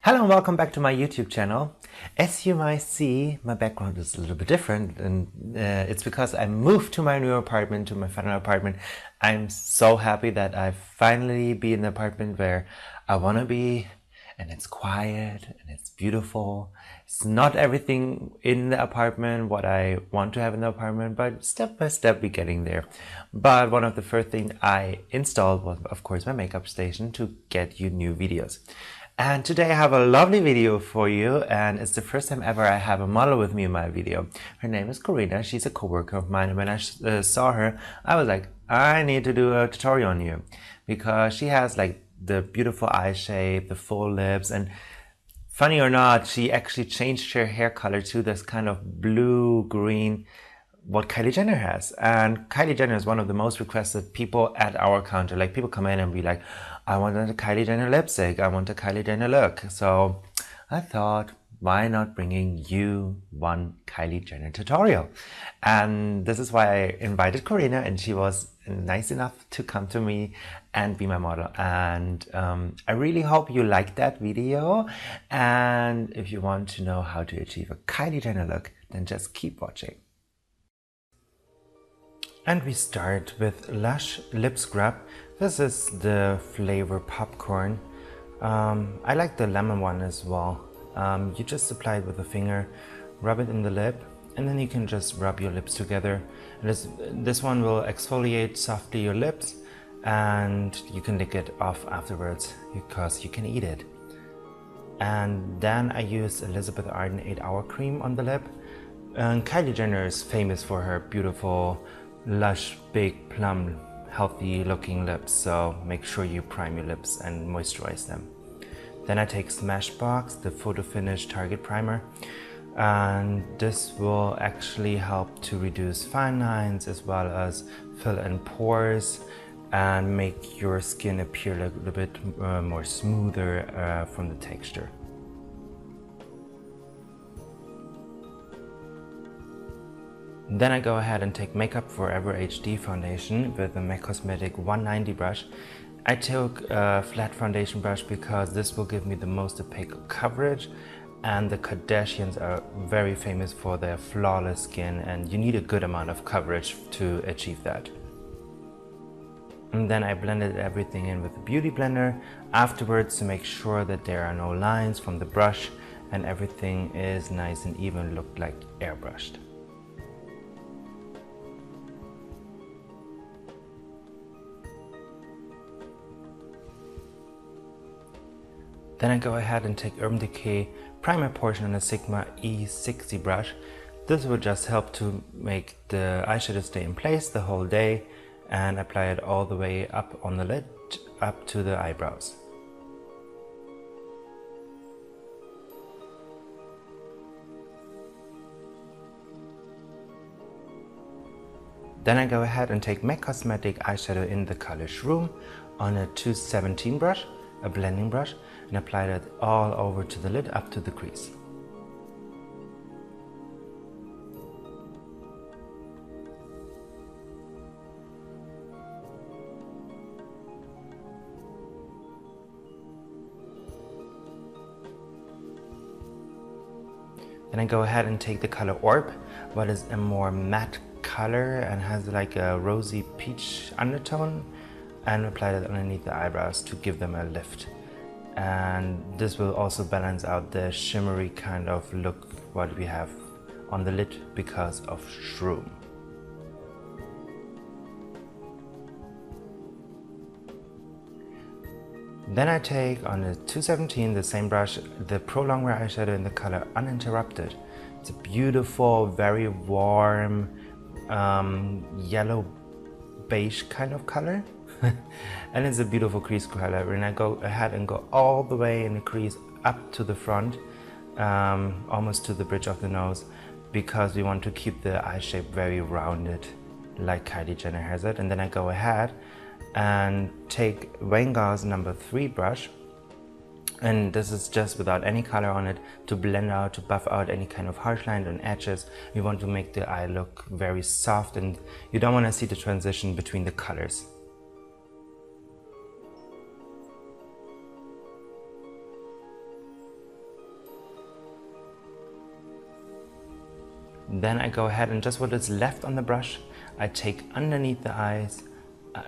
Hello and welcome back to my YouTube channel. As you might see, my background is a little bit different, and it's because I moved to my new apartment, to my final apartment. I'm so happy that I finally be in the apartment where I want to be, and it's quiet and it's beautiful. It's not everything in the apartment what I want to have in the apartment, but step by step we're getting there. But one of the first things I installed was, of course, my makeup station to get you new videos. And today I have a lovely video for you, and it's the first time ever I have a model with me in my video. Her name is Karina. She's a co-worker of mine, and when I saw her, I was like, I need to do a tutorial on you, because she has like the beautiful eye shape, the full lips, and funny or not, she actually changed her hair color to this kind of blue-green what Kylie Jenner has. And Kylie Jenner is one of the most requested people at our counter. Like, people come in and be like, I want a Kylie Jenner lipstick, I want a Kylie Jenner look. So I thought, why not bringing you one Kylie Jenner tutorial? And this is why I invited Karina, and she was nice enough to come to me and be my model. And I really hope you liked that video. And if you want to know how to achieve a Kylie Jenner look, then just keep watching. And we start with Lush Lip Scrub. This is the flavor popcorn. I like the lemon one as well. You just apply it with a finger, rub it in the lip, and then you can just rub your lips together. This one will exfoliate softly your lips, and you can lick it off afterwards because you can eat it. And then I use Elizabeth Arden 8-Hour Cream on the lip. And Kylie Jenner is famous for her beautiful, lush, big, plump, healthy looking lips, so make sure you prime your lips and moisturize them. Then I take Smashbox, the Photo Finish Target Primer, and this will actually help to reduce fine lines as well as fill in pores and make your skin appear a little bit more smoother from the texture. Then I go ahead and take Makeup Forever HD foundation with the MAC Cosmetic 190 brush. I took a flat foundation brush because this will give me the most opaque coverage, and the Kardashians are very famous for their flawless skin, and you need a good amount of coverage to achieve that. And then I blended everything in with the Beautyblender afterwards to make sure that there are no lines from the brush and everything is nice and even, looked like airbrushed. Then I go ahead and take Urban Decay primer portion on a Sigma E60 brush. This will just help to make the eyeshadow stay in place the whole day, and apply it all the way up on the lid, up to the eyebrows. Then I go ahead and take MAC Cosmetic Eyeshadow in the color Shroom on a 217 brush, a blending brush, and apply that all over to the lid up to the crease. Then I go ahead and take the color Orb, what is a more matte color and has like a rosy peach undertone, and apply that underneath the eyebrows to give them a lift. And this will also balance out the shimmery kind of look what we have on the lid because of Shroom. Then I take on the 217, the same brush, the Pro Longwear eyeshadow in the color Uninterrupted. It's a beautiful, very warm, yellow beige kind of color. And it's a beautiful crease color, and I go ahead and go all the way in the crease up to the front, almost to the bridge of the nose, because we want to keep the eye shape very rounded like Kylie Jenner has it. And then I go ahead and take Goss number 3 brush, and this is just without any color on it, to blend out, to buff out any kind of harsh lines and edges. We want to make the eye look very soft, and you don't want to see the transition between the colors. Then I go ahead and just what is left on the brush, I take underneath the eyes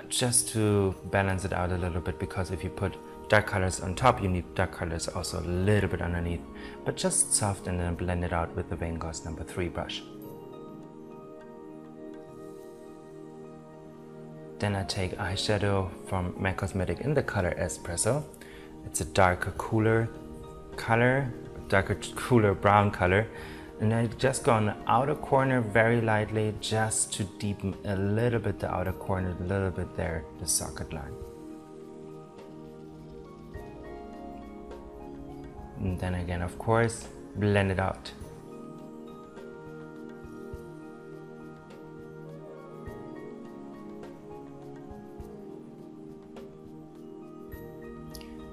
just to balance it out a little bit, because if you put dark colors on top, you need dark colors also a little bit underneath, but just soft, and then blend it out with the Goss number 3 brush. Then I take eyeshadow from MAC Cosmetics in the color Espresso. It's a darker, cooler color, darker, cooler brown color. And I just go on the outer corner very lightly, just to deepen a little bit the outer corner, a little bit there, the socket line. And then again, of course, blend it out.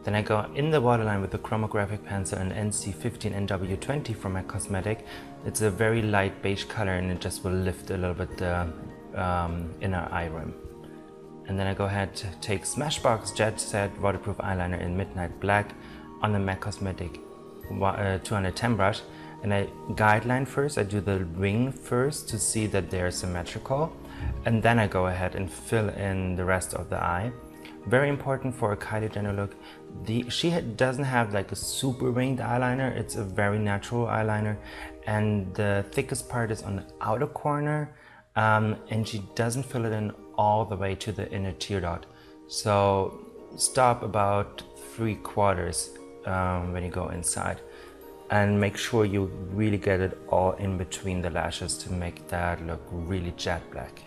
Then I go in the waterline with the Chromographic pencil and NC15NW20 from MAC Cosmetics. It's a very light beige color, and it just will lift a little bit the inner eye rim. And then I go ahead to take Smashbox Jet Set Waterproof Eyeliner in Midnight Black on the MAC Cosmetics 210 brush. And I guideline first, I do the wing first to see that they're symmetrical. And then I go ahead and fill in the rest of the eye. Very important for a Kylie Jenner look. She doesn't have like a super winged eyeliner, it's a very natural eyeliner, and the thickest part is on the outer corner, and she doesn't fill it in all the way to the inner tear dot. So stop about 3/4 when you go inside, and make sure you really get it all in between the lashes to make that look really jet black.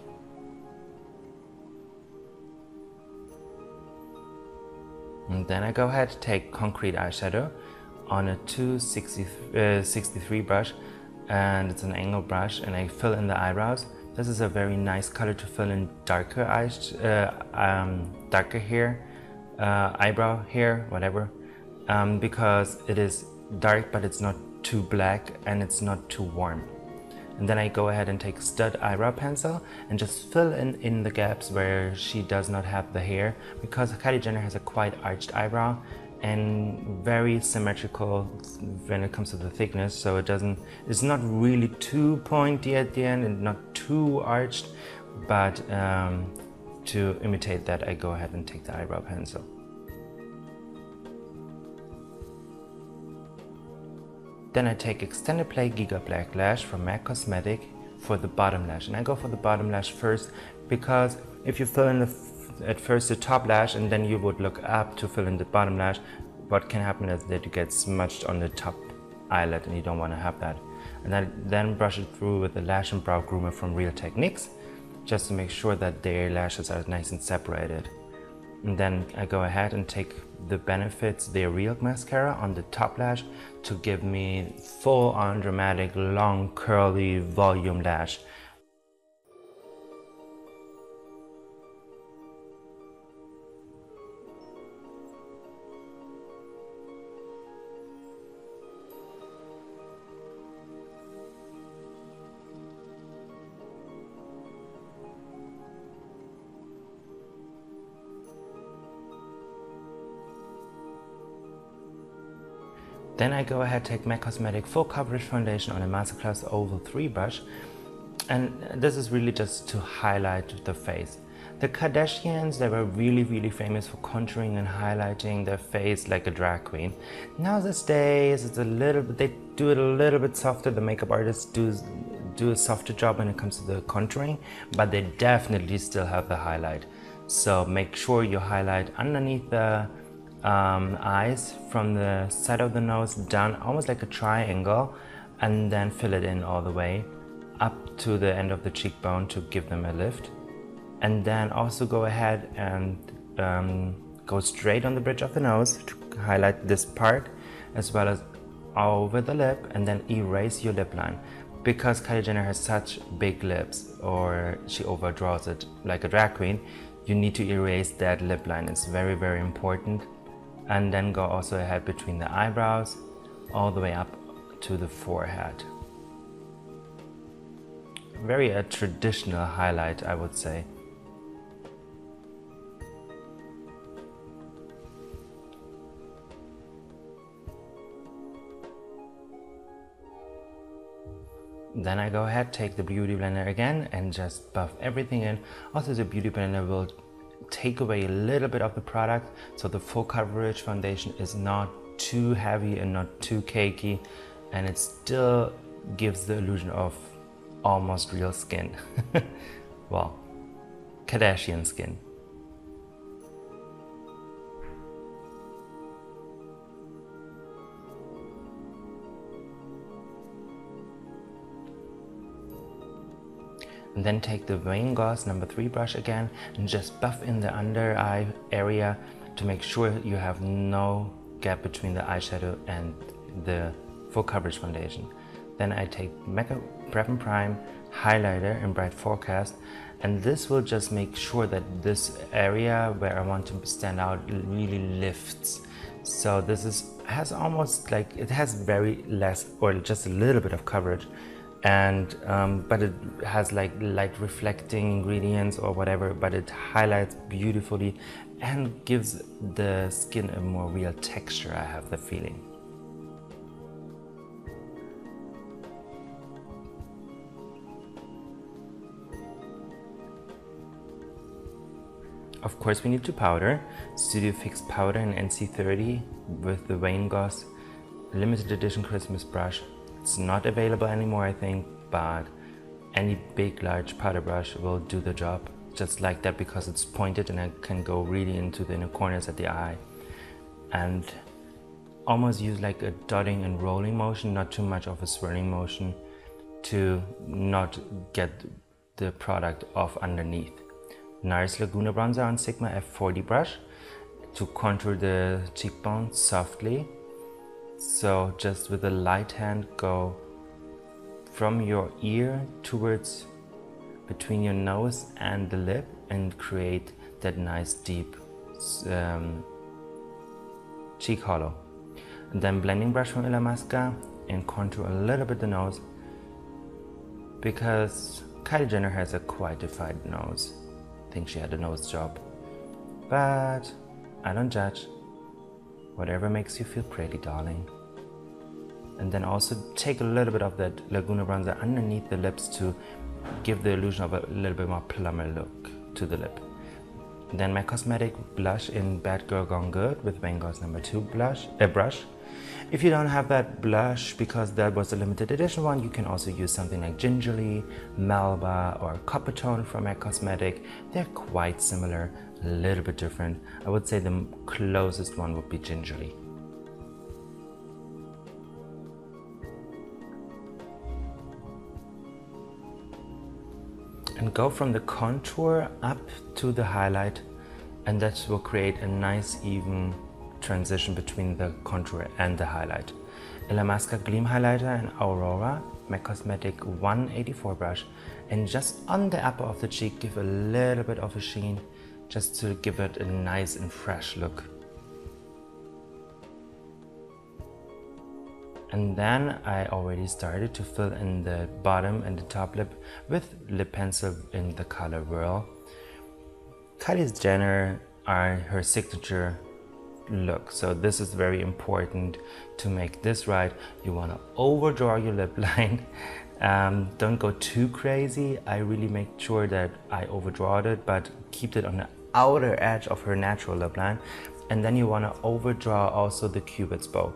And then I go ahead to take Concrete eyeshadow on a 263 brush, and it's an angle brush, and I fill in the eyebrows. This is a very nice color to fill in darker eyes, darker hair, eyebrow hair, whatever, because it is dark but it's not too black and it's not too warm. And then I go ahead and take stud eyebrow pencil and just fill in the gaps where she does not have the hair, because Kylie Jenner has a quite arched eyebrow and very symmetrical when it comes to the thickness, so it's not really too pointy at the end and not too arched, but to imitate that, I go ahead and take the eyebrow pencil. Then I take Extended Play Gigablack Lash from MAC Cosmetics for the bottom lash. And I go for the bottom lash first, because if you fill in at first the top lash and then you would look up to fill in the bottom lash, what can happen is that you get smudged on the top eyelid, and you don't want to have that. And then brush it through with the Lash and Brow Groomer from Real Techniques, just to make sure that their lashes are nice and separated. And then I go ahead and take the Benefits Their Real Mascara on the top lash to give me full on dramatic, long, curly, volume lash. Then I go ahead, take MAC Cosmetics Full Coverage Foundation on a Masterclass Oval 3 brush, and this is really just to highlight the face. The Kardashians, they were really famous for contouring and highlighting their face like a drag queen. Nowadays, it's a little bit, they do it a little bit softer. The makeup artists do a softer job when it comes to the contouring, but they definitely still have the highlight. So make sure you highlight underneath the eyes from the side of the nose down, almost like a triangle, and then fill it in all the way up to the end of the cheekbone to give them a lift. And then also go ahead and go straight on the bridge of the nose to highlight this part, as well as over the lip, and then erase your lip line. Because Kylie Jenner has such big lips, or she overdraws it like a drag queen, you need to erase that lip line. It's very important. And then go also ahead between the eyebrows all the way up to the forehead. Very a traditional highlight, I would say. Then I go ahead, take the Beautyblender again and just buff everything in. Also the Beautyblender will take away a little bit of the product, so the full coverage foundation is not too heavy and not too cakey, and it still gives the illusion of almost real skin. Well, Kardashian skin. And then take the Goss number 3 brush again and just buff in the under eye area to make sure you have no gap between the eyeshadow and the full coverage foundation. Then I take Makeup Prep and Prime highlighter in Bright Forecast, and this will just make sure that this area where I want to stand out really lifts. So this has almost like, it has very less or just a little bit of coverage, and but it has like light reflecting ingredients or whatever, but it highlights beautifully and gives the skin a more real texture, I have the feeling. Of course we need to powder. Studio Fix powder in NC30 with the Goss limited edition Christmas brush. It's not available anymore, I think, but any big large powder brush will do the job just like that, because it's pointed and I can go really into the inner corners of the eye, and almost use like a dotting and rolling motion, not too much of a swirling motion, to not get the product off underneath. Nars Laguna bronzer on Sigma F40 brush to contour the cheekbone softly. So just with a light hand, go from your ear towards between your nose and the lip and create that nice deep cheek hollow. And then blending brush from Illamasqua and contour a little bit the nose, because Kylie Jenner has a quite defined nose. I think she had a nose job, but I don't judge. Whatever makes you feel pretty, darling. And then also take a little bit of that Laguna bronzer underneath the lips to give the illusion of a little bit more plumber look to the lip. Then my cosmetic blush in Bad Girl Gone Good with Goss number 2 brush. If you don't have that blush because that was a limited edition one, you can also use something like Gingerly, Melba, or Coppertone from MAC Cosmetic. They're quite similar, a little bit different. I would say the closest one would be Gingerly. And go from the contour up to the highlight, and that will create a nice even transition between the contour and the highlight. Illamasqua Gleam highlighter and Aurora, MAC Cosmetic 184 brush, and just on the upper of the cheek give a little bit of a sheen, just to give it a nice and fresh look. And then I already started to fill in the bottom and the top lip with lip pencil in the color Whirl. Kylie Jenner are her signature look, so this is very important to make this right. You want to overdraw your lip line. Don't go too crazy. I really make sure that I overdraw it, but keep it on the outer edge of her natural lip line. And then you want to overdraw also the cupid's bow,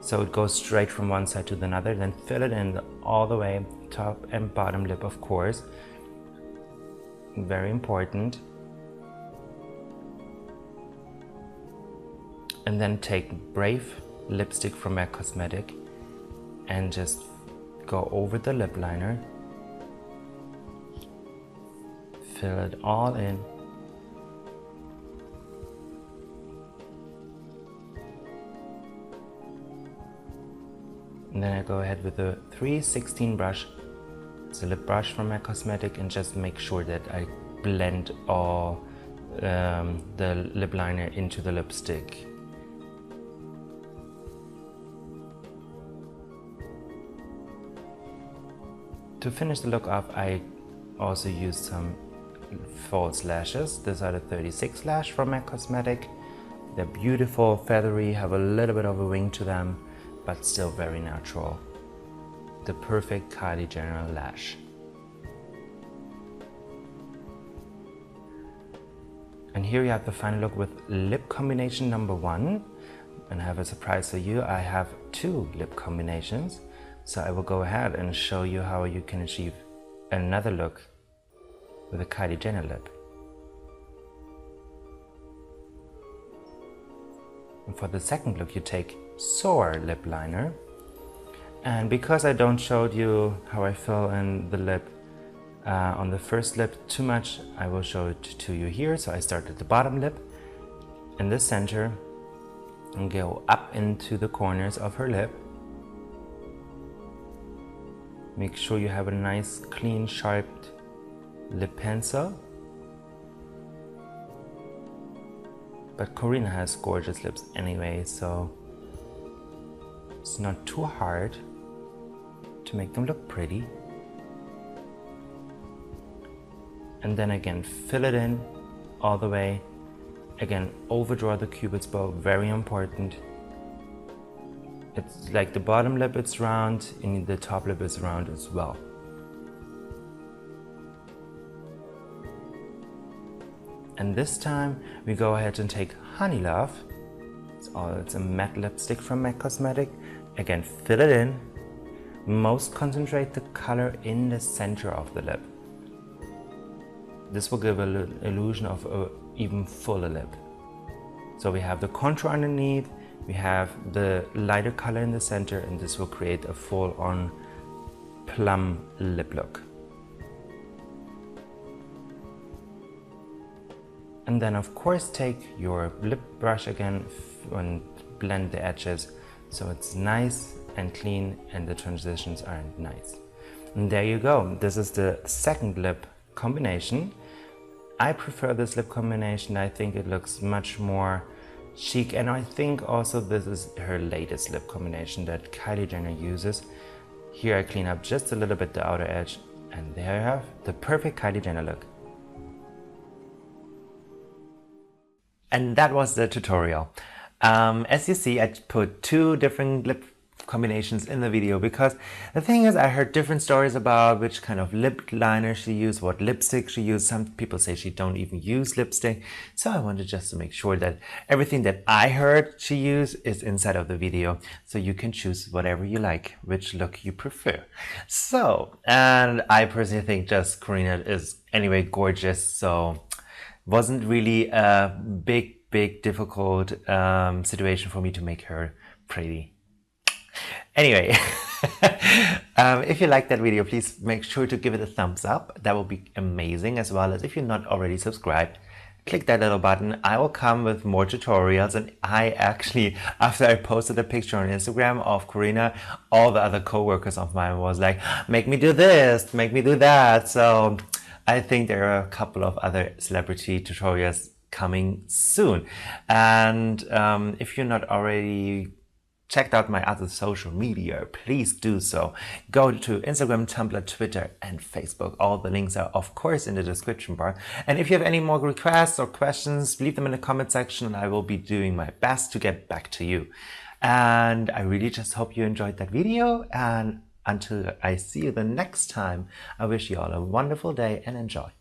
so it goes straight from one side to the other. Then fill it in all the way, top and bottom lip, of course. Very important. And then take Brave lipstick from MAC Cosmetic and just go over the lip liner. Fill it all in. And then I go ahead with the 316 brush. It's a lip brush from MAC Cosmetic, and just make sure that I blend all the lip liner into the lipstick. To finish the look off, I also used some false lashes. These are the 36 lash from MAC Cosmetic. They're beautiful, feathery, have a little bit of a wing to them, but still very natural. the perfect Kylie Jenner lash. And here you have the final look with lip combination number 1. And I have a surprise for you. I have 2 lip combinations. So I will go ahead and show you how you can achieve another look with a Kylie Jenner lip. And for the second look, you take Soar lip liner. And because I don't showed you how I fill in the lip on the first lip too much, I will show it to you here. So I start at the bottom lip in the center and go up into the corners of her lip. Make sure you have a nice, clean, sharp lip pencil. But Karina has gorgeous lips anyway, so it's not too hard to make them look pretty. And then again, fill it in all the way. Again, overdraw the cupid's bow, very important. It's like the bottom lip is round and the top lip is round as well. And this time we go ahead and take Honey Love. It's a matte lipstick from MAC Cosmetics. Again, fill it in. Most concentrate the color in the center of the lip. This will give an illusion of an even fuller lip. So we have the contour underneath, we have the lighter color in the center, and this will create a full-on plum lip look. And then of course take your lip brush again and blend the edges so it's nice and clean and the transitions are nice. And there you go. This is the second lip combination. I prefer this lip combination. I think it looks much more chic, and I think also this is her latest lip combination that Kylie Jenner uses. Here I clean up just a little bit the outer edge, and there you have the perfect Kylie Jenner look. And that was the tutorial. As you see, I put 2 different lip combinations in the video because the thing is, I heard different stories about which kind of lip liner she used, what lipstick she used. Some people say she don't even use lipstick. So I wanted just to make sure that everything that I heard she used is inside of the video. So you can choose whatever you like, which look you prefer. So, and I personally think just Karina is anyway gorgeous. So wasn't really a big difficult situation for me to make her pretty. Anyway, if you like that video, please make sure to give it a thumbs up. That will be amazing. As well as if you're not already subscribed, click that little button. I will come with more tutorials. And I actually, after I posted a picture on Instagram of Karina, all the other co-workers of mine was like, make me do this, make me do that. So I think there are a couple of other celebrity tutorials coming soon. And if you're not already checked out my other social media, please do so. Go to Instagram, Tumblr, Twitter, and Facebook. All the links are of course in the description bar. And if you have any more requests or questions, leave them in the comment section and I will be doing my best to get back to you. And I really just hope you enjoyed that video, and until I see you the next time, I wish you all a wonderful day and enjoy.